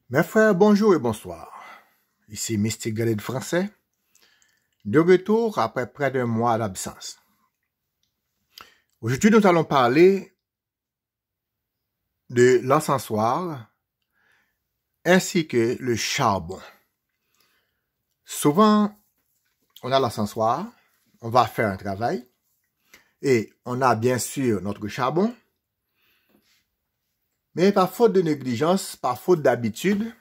Mes frères, bonjour et bonsoir. Ici Mystique Galette Français, de retour après près d'un mois d'absence. Aujourd'hui, nous allons parler de l'encensoir ainsi que le charbon. Souvent, on a l'encensoir, on va faire un travail et on a bien sûr notre charbon, mais par faute de négligence, par faute d'habitude,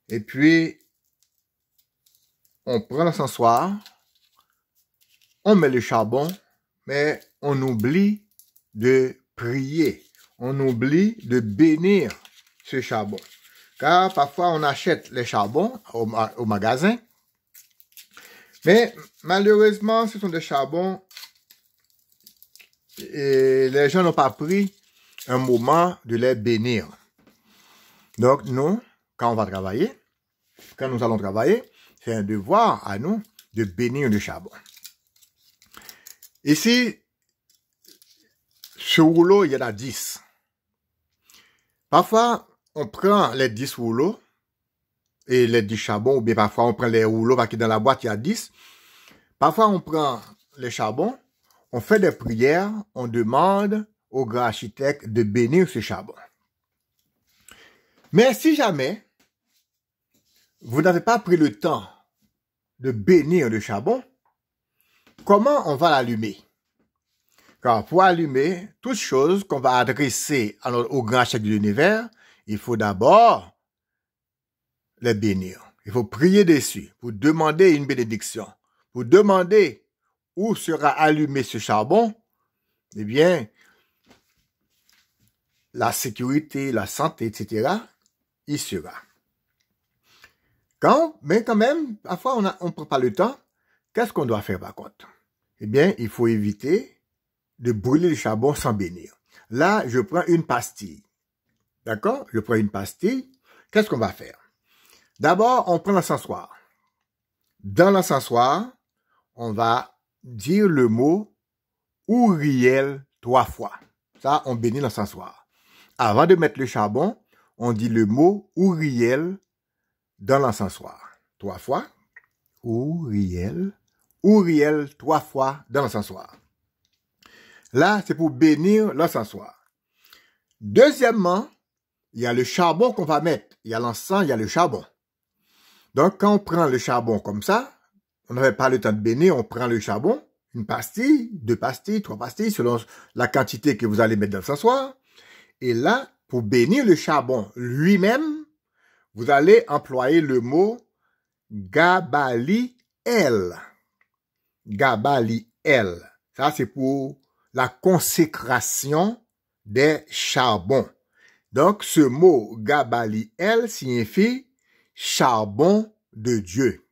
et puis on prend l'encensoir, on met le charbon, mais on oublie de prier. On oublie de bénir ce charbon. Car parfois on achète les charbons au magasin, mais malheureusement ce sont des charbons et les gens n'ont pas pris un moment de les bénir. Donc nous, quand nous allons travailler, c'est un devoir à nous de bénir le charbon. Ici, ce rouleau, il y en a 10. Parfois, on prend les 10 rouleaux et les 10 charbons, ou bien parfois on prend les rouleaux parce que dans la boîte, il y a 10. Parfois, on prend les charbons, on fait des prières, on demande au grand architecte de bénir ce charbon. Mais si jamais vous n'avez pas pris le temps de bénir le charbon, comment on va l'allumer? Car pour allumer toute chose qu'on va adresser au grand architecte de l'univers, il faut d'abord les bénir. Il faut prier dessus pour demander une bénédiction. Pour demander où sera allumé ce charbon, eh bien, la sécurité, la santé, etc., il sera. Mais quand même, parfois on ne prend pas le temps. Qu'est-ce qu'on doit faire par contre? Eh bien, il faut éviter de brûler le charbon sans bénir. Là, je prends une pastille. D'accord? Je prends une pastille. Qu'est-ce qu'on va faire? D'abord, on prend l'encensoir. Dans l'encensoir, on va dire le mot Uriel 3 fois. Ça, on bénit l'encensoir. Avant de mettre le charbon, on dit le mot Uriel dans l'encensoir. 3 fois. Uriel. Uriel 3 fois dans l'encensoir. Là, c'est pour bénir l'encensoir. Deuxièmement, il y a le charbon qu'on va mettre. Il y a l'encens, il y a le charbon. Donc, quand on prend le charbon comme ça, on n'avait pas le temps de bénir, on prend le charbon, une pastille, 2 pastilles, 3 pastilles, selon la quantité que vous allez mettre dans l'encensoir. Et là, pour bénir le charbon lui-même, vous allez employer le mot Gabaliel. Gabaliel. Ça, c'est pour la consécration des charbons. Donc, ce mot Gabaliel signifie charbon de Dieu.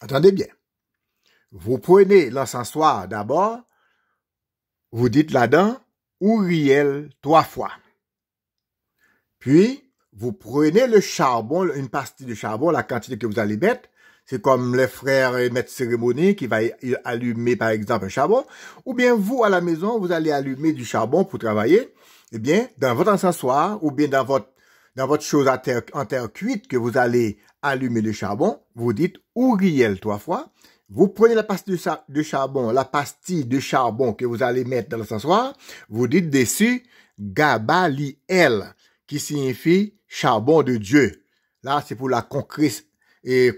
Attendez bien. Vous prenez l'encensoir d'abord, vous dites là-dedans Uriel 3 fois. Puis, vous prenez le charbon, une pastille de charbon, la quantité que vous allez mettre. C'est comme les frères maîtres cérémonie qui va allumer, par exemple, un charbon. Ou bien, vous, à la maison, vous allez allumer du charbon pour travailler. Eh bien, dans votre encensoir, ou bien dans votre chose en terre cuite que vous allez allumer le charbon, vous dites Uriel 3 fois. Vous prenez la pastille de charbon, la pastille de charbon que vous allez mettre dans l'encensoir. Vous dites dessus Gabaliel, qui signifie charbon de Dieu. Là, c'est pour la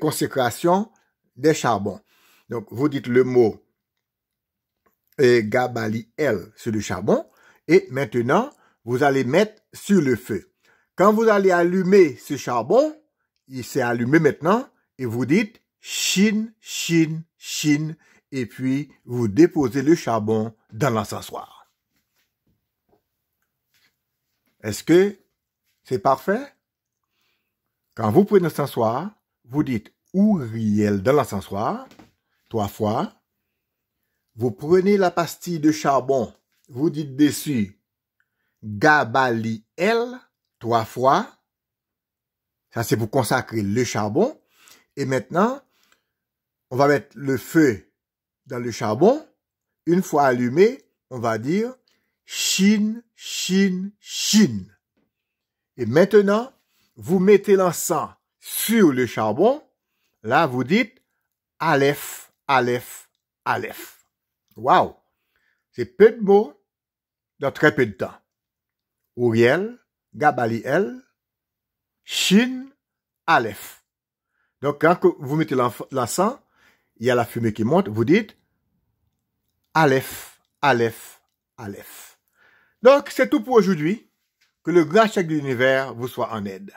consécration des charbons. Donc, vous dites le mot Gabaliel sur le charbon. Et maintenant, vous allez mettre sur le feu. Quand vous allez allumer ce charbon, il s'est allumé maintenant, et vous dites Shin, Shin, Shin, et puis vous déposez le charbon dans l'encensoir. Est-ce que c'est parfait? Quand vous prenez l'encensoir, vous dites Uriel dans l'encensoir, 3 fois. Vous prenez la pastille de charbon, vous dites dessus Gabaliel, 3 fois. Ça, c'est pour consacrer le charbon. Et maintenant, on va mettre le feu dans le charbon. Une fois allumé, on va dire Shin, Shin, Shin. Et maintenant, vous mettez l'encens sur le charbon, là, vous dites Aleph, Aleph, Aleph. Waouh! C'est peu de mots dans très peu de temps. Uriel, Gabaliel, Shin, Aleph. Donc, quand vous mettez l'encens, il y a la fumée qui monte, vous dites Aleph, Aleph, Aleph. Donc, c'est tout pour aujourd'hui. Que le grand chèque de l'univers vous soit en aide.